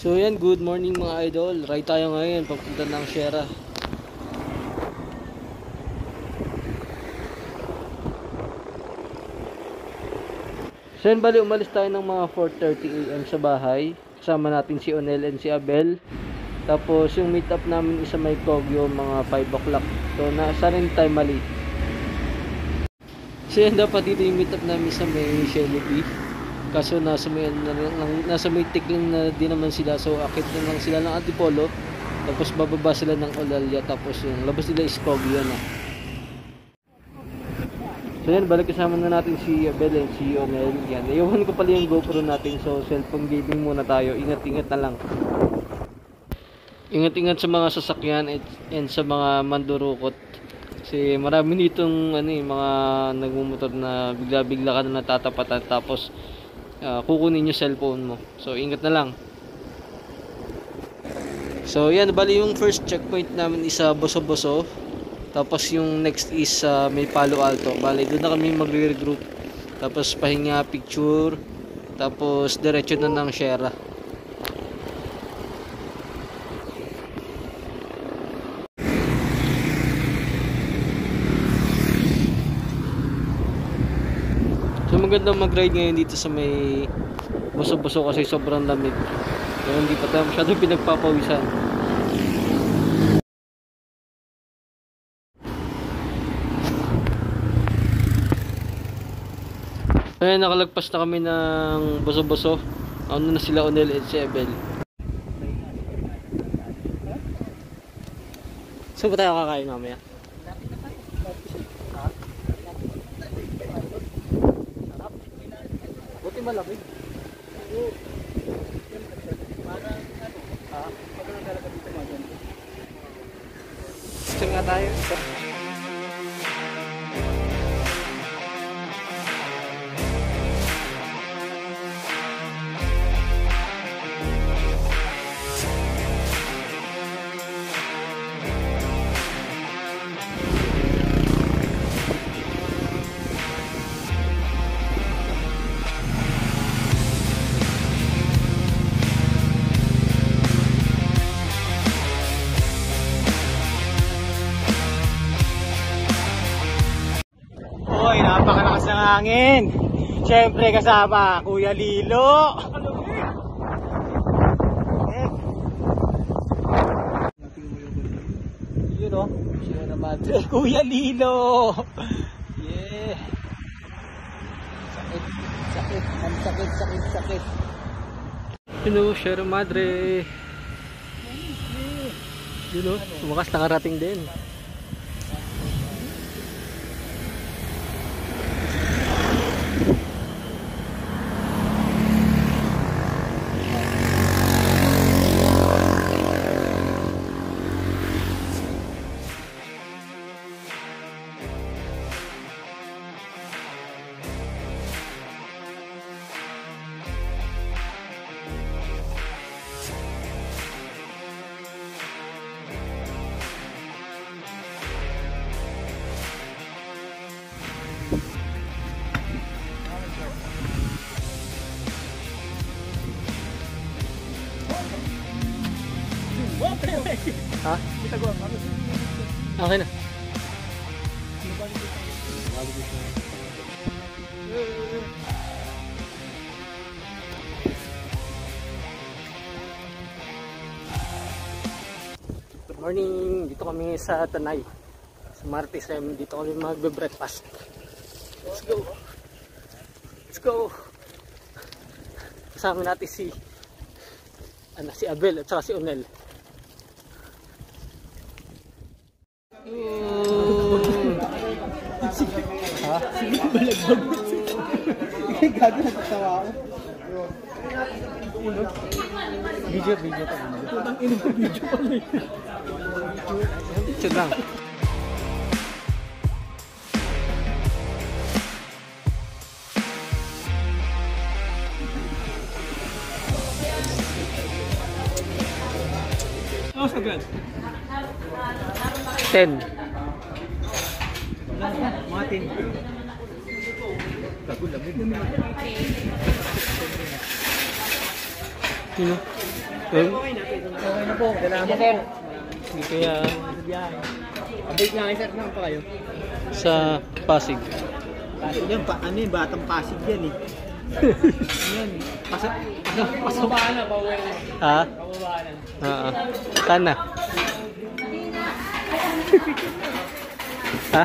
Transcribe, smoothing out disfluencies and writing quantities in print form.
So yan, good morning mga idol. Ride tayo ngayon papunta ng Sierra. So yan, bali umalis tayo ng mga 4:30 AM sa bahay. Kasama natin si Onel and si Abel. Tapos yung meet up namin isa may Kogyo mga 5 o'clock. So nasa rin tayo mali. So yan, dapat dito yung meet up namin sa may Shelby. Kaso nasa may tikling na din naman sila. So akit na lang sila ng Antipolo. Tapos bababa sila ng Olalia. Tapos yung labas nila is Kogyo na. So yan, balik kasama na natin si Abel and si Onel. Yan, iwan ko pala yung GoPro natin. So cellphone gaming muna tayo. Ingat-ingat na lang. Ingat-ingat sa mga sasakyan and sa mga mandurukot. Kasi marami ditong mga nagmumotor na bigla-bigla ka na natatapatan. Tapos kukunin yung cellphone mo. So ingat na lang. So yan, bali yung first checkpoint namin is Boso-Boso. Tapos yung next is may Palo Alto. Bali doon na kami magre-regroup. Tapos pahinga, picture. Tapos diretso na ng Sierra. So maganda mag-ride ngayon dito sa may Boso-Boso kasi sobrang lamig. Kaya hindi pa tayo masyadong pinagpapawisan. Kaya nakalagpas na kami ng Boso-Boso. Ano na sila Onel at si Abel. So ba tayo kakain mamaya? Buti malamig. Pagkano talaga dito maganda. Saan nga tayo? Napakalakas ng hangin. Siyempre kasama Kuya Lilo. Yun o, Sierra Madre. Kuya Lilo. Yeah. Sakit. Yun o, Sierra Madre. Yun o, tumakas nakarating din. Ha? Okay na. Good morning. Dito kami sa Tanay. Sa Martes M. Dito kami magbe-breakfast. Let's go. Kasama natin si Abel at saka si Onel. Ha? Balagbag. Gago nagtatawa ako. Video pa. Putang ina mo video pa rin. Picture lang. Oh, sagad. 10. Mga 10. Gago lamig. Sino? Okay na po. Kailangan po. Hindi kaya Update lang, sir. Saan pa kayo? sa Pasig. Pasig yan. Ano yun? Batang Pasig yan eh. Yan. Pababaan na. Pauwi na. Ha? Pababaan na. Oo. Saan na? Ha?